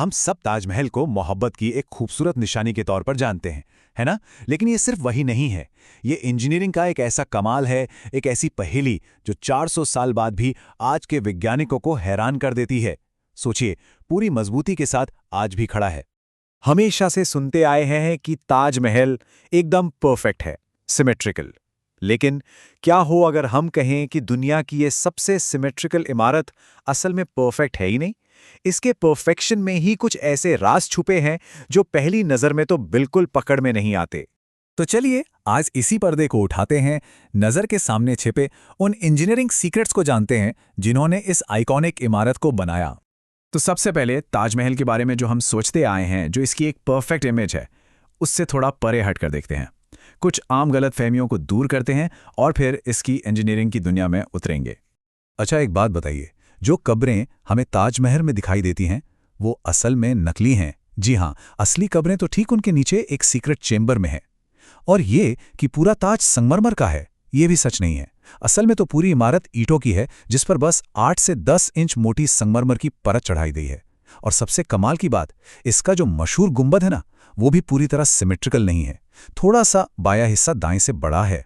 हम सब ताजमहल को मोहब्बत की एक खूबसूरत निशानी के तौर पर जानते हैं, है ना? लेकिन ये सिर्फ वही नहीं है। ये इंजीनियरिंग का एक ऐसा कमाल है, एक ऐसी पहेली जो 400 साल बाद भी आज के वैज्ञानिकों को हैरान कर देती है। सोचिए, पूरी मजबूती के साथ आज भी खड़ा है। हमेशा से सुनते आए हैं कि ताजमहल एकदम परफेक्ट है, सिमेट्रिकल। लेकिन क्या हो अगर हम कहें कि दुनिया की ये सबसे सिमेट्रिकल इमारत असल में परफेक्ट है ही नहीं? इसके परफेक्शन में ही कुछ ऐसे राज छुपे हैं जो पहली नजर में तो बिल्कुल पकड़ में नहीं आते। तो चलिए आज इसी पर्दे को उठाते हैं, नजर के सामने छिपे उन इंजीनियरिंग सीक्रेट्स को जानते हैं जिन्होंने इस आइकॉनिक इमारत को बनाया। तो सबसे पहले ताजमहल के बारे में जो हम सोचते आए हैं, जो इसकी एक परफेक्ट इमेज है, उससे थोड़ा परे हट कर देखते हैं। कुछ आम गलतफहमियों को दूर करते हैं और फिर इसकी इंजीनियरिंग की दुनिया में उतरेंगे। अच्छा, एक बात बताइए, जो कब्रें हमें ताजमहल में दिखाई देती हैं वो असल में नकली हैं। जी हाँ, असली कब्रें तो ठीक उनके नीचे एक सीक्रेट चेंबर में हैं। और ये कि पूरा ताज संगमरमर का है, ये भी सच नहीं है। असल में तो पूरी इमारत ईंटों की है जिस पर बस 8 से 10 इंच मोटी संगमरमर की परत चढ़ाई गई है। और सबसे कमाल की बात, इसका जो मशहूर गुंबद है ना, वो भी पूरी तरह सिमेट्रिकल नहीं है। थोड़ा सा बायां हिस्सा दाएं से बड़ा है।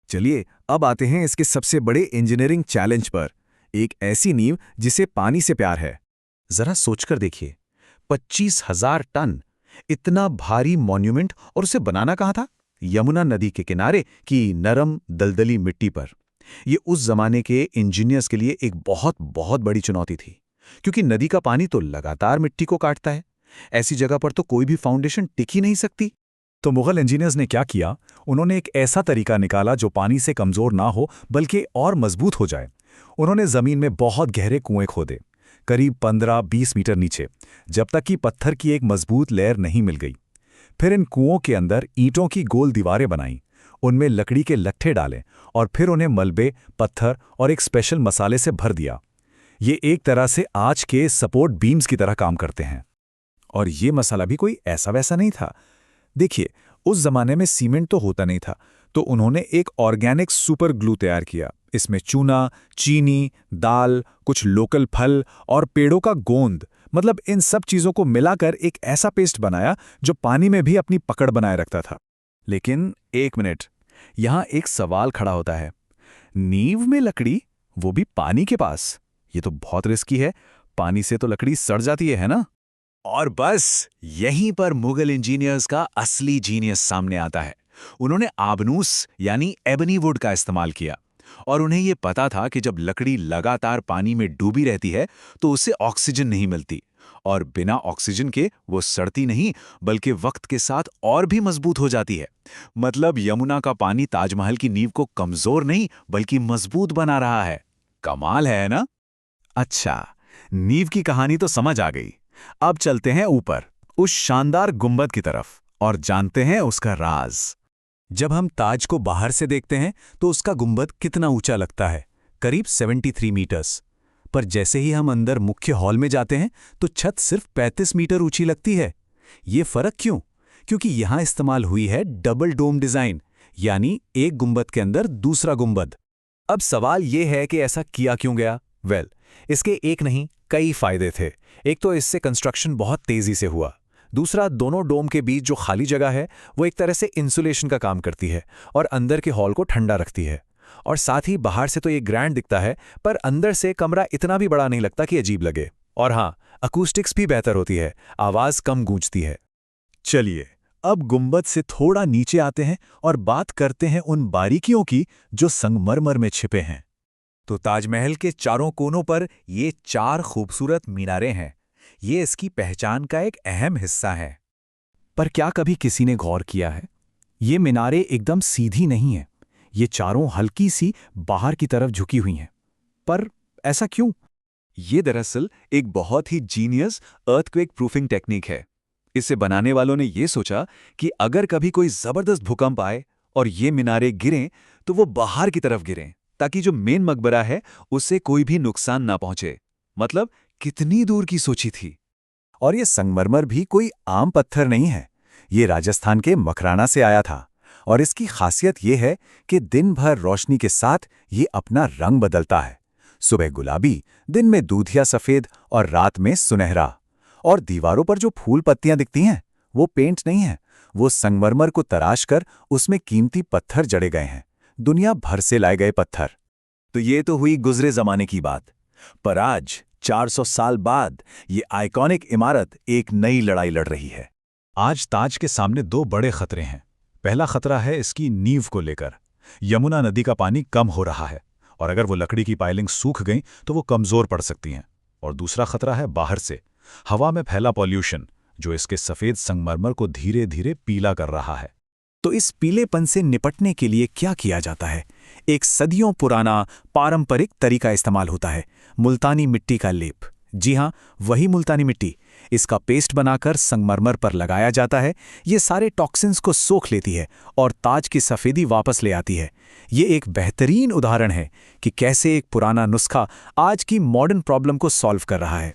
चलिए अब आते हैं इसके सबसे बड़े इंजीनियरिंग चैलेंज पर, एक ऐसी नींव जिसे पानी से प्यार है। जरा सोचकर देखिए, 25,000 टन, इतना भारी मॉन्यूमेंट, और उसे बनाना कहाँ था? यमुना नदी के किनारे की नरम दलदली मिट्टी पर। ये उस जमाने के इंजीनियर्स के लिए एक बहुत बहुत बड़ी चुनौती थी, क्योंकि नदी का पानी तो लगातार मिट्टी को काटता है। ऐसी जगह पर तो कोई भी फाउंडेशन टिक ही नहीं सकती। तो मुगल इंजीनियर्स ने क्या किया? उन्होंने एक ऐसा तरीका निकाला जो पानी से कमजोर ना हो बल्कि और मजबूत हो जाए। उन्होंने जमीन में बहुत गहरे कुएं खोदे, करीब 15-20 मीटर नीचे, जब तक कि पत्थर की एक मजबूत लेयर नहीं मिल गई। फिर इन कुओं के अंदर ईंटों की गोल दीवारें बनाईं, उनमें लकड़ी के लट्ठे डाले और फिर उन्हें मलबे, पत्थर और एक स्पेशल मसाले से भर दिया। ये एक तरह से आज के सपोर्ट बीम्स की तरह काम करते हैं। और ये मसाला भी कोई ऐसा वैसा नहीं था। देखिए, उस जमाने में सीमेंट तो होता नहीं था, तो उन्होंने एक ऑर्गेनिक सुपर ग्लू तैयार किया। इसमें चूना, चीनी, दाल, कुछ लोकल फल और पेड़ों का गोंद, मतलब इन सब चीजों को मिलाकर एक ऐसा पेस्ट बनाया जो पानी में भी अपनी पकड़ बनाए रखता था। लेकिन एक मिनट, यहां एक सवाल खड़ा होता है। नींव में लकड़ी, वो भी पानी के पास, ये तो बहुत रिस्की है। पानी से तो लकड़ी सड़ जाती है ना? और बस यहीं पर मुगल इंजीनियर्स का असली जीनियस सामने आता है। उन्होंने आबनूस यानी एबनी वुड का इस्तेमाल किया, और उन्हें यह पता था कि जब लकड़ी लगातार पानी में डूबी रहती है तो उसे ऑक्सीजन नहीं मिलती, और बिना ऑक्सीजन के वो सड़ती नहीं बल्कि वक्त के साथ और भी मजबूत हो जाती है। मतलब यमुना का पानी ताजमहल की नींव को कमजोर नहीं बल्कि मजबूत बना रहा है। कमाल है ना? अच्छा, नींव की कहानी तो समझ आ गई। अब चलते हैं ऊपर, उस शानदार गुंबद की तरफ, और जानते हैं उसका राज। जब हम ताज को बाहर से देखते हैं तो उसका गुंबद कितना ऊंचा लगता है, करीब 73 मीटर्स। पर जैसे ही हम अंदर मुख्य हॉल में जाते हैं तो छत सिर्फ 35 मीटर ऊंची लगती है। ये फर्क क्यों? क्योंकि यहां इस्तेमाल हुई है डबल डोम डिजाइन, यानी एक गुंबद के अंदर दूसरा गुंबद। अब सवाल ये है कि ऐसा किया क्यों गया? इसके एक नहीं कई फायदे थे। एक तो इससे कंस्ट्रक्शन बहुत तेजी से हुआ। दूसरा, दोनों डोम के बीच जो खाली जगह है वो एक तरह से इंसुलेशन का काम करती है और अंदर के हॉल को ठंडा रखती है। और साथ ही बाहर से तो ये ग्रैंड दिखता है, पर अंदर से कमरा इतना भी बड़ा नहीं लगता कि अजीब लगे। और हाँ, अकूस्टिक्स भी बेहतर होती है, आवाज कम गूंजती है। चलिए अब गुंबद से थोड़ा नीचे आते हैं और बात करते हैं उन बारीकियों की जो संगमरमर में छिपे हैं। तो ताजमहल के चारों कोनों पर ये 4 खूबसूरत मीनारें हैं। ये इसकी पहचान का एक अहम हिस्सा है। पर क्या कभी किसी ने गौर किया है? ये मीनारें एकदम सीधी नहीं हैं। ये चारों हल्की सी बाहर की तरफ झुकी हुई हैं। पर ऐसा क्यों? ये दरअसल एक बहुत ही जीनियस अर्थक्वेक प्रूफिंग टेक्निक है। इसे बनाने वालों ने ये सोचा कि अगर कभी कोई जबरदस्त भूकंप आए और ये मीनारें गिरें तो वो बाहर की तरफ गिरें, ताकि जो मेन मकबरा है उससे कोई भी नुकसान ना पहुंचे। मतलब कितनी दूर की सोची थी। और ये संगमरमर भी कोई आम पत्थर नहीं है। ये राजस्थान के मकराना से आया था, और इसकी खासियत ये है कि दिन भर रोशनी के साथ ये अपना रंग बदलता है। सुबह गुलाबी, दिन में दूधिया सफेद और रात में सुनहरा। और दीवारों पर जो फूल पत्तियां दिखती हैं वो पेंट नहीं है, वो संगमरमर को तराश कर उसमें कीमती पत्थर जड़े गए हैं, दुनिया भर से लाए गए पत्थर। तो ये तो हुई गुजरे जमाने की बात, पर आज 400 साल बाद ये आइकॉनिक इमारत एक नई लड़ाई लड़ रही है। आज ताज के सामने दो बड़े खतरे हैं। पहला खतरा है इसकी नींव को लेकर। यमुना नदी का पानी कम हो रहा है और अगर वो लकड़ी की पाइलिंग सूख गई तो वो कमजोर पड़ सकती हैं। और दूसरा खतरा है बाहर से, हवा में फैला पॉल्यूशन, जो इसके सफेद संगमरमर को धीरे धीरे पीला कर रहा है। तो इस पीलेपन से निपटने के लिए क्या किया जाता है? एक सदियों पुराना पारंपरिक तरीका इस्तेमाल होता है, मुल्तानी मिट्टी का लेप। जी हाँ, वही मुल्तानी मिट्टी। इसका पेस्ट बनाकर संगमरमर पर लगाया जाता है। ये सारे टॉक्सिन्स को सोख लेती है और ताज की सफेदी वापस ले आती है। ये एक बेहतरीन उदाहरण है कि कैसे एक पुराना नुस्खा आज की मॉडर्न प्रॉब्लम को सॉल्व कर रहा है।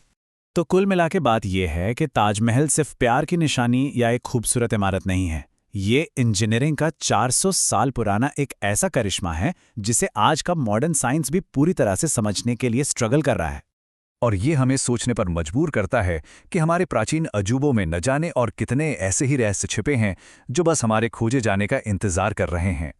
तो कुल मिला के बात यह है कि ताजमहल सिर्फ प्यार की निशानी या एक खूबसूरत इमारत नहीं है। ये इंजीनियरिंग का 400 साल पुराना एक ऐसा करिश्मा है जिसे आज का मॉडर्न साइंस भी पूरी तरह से समझने के लिए स्ट्रगल कर रहा है। और ये हमें सोचने पर मजबूर करता है कि हमारे प्राचीन अजूबों में न जाने और कितने ऐसे ही रहस्य छिपे हैं जो बस हमारे खोजे जाने का इंतजार कर रहे हैं।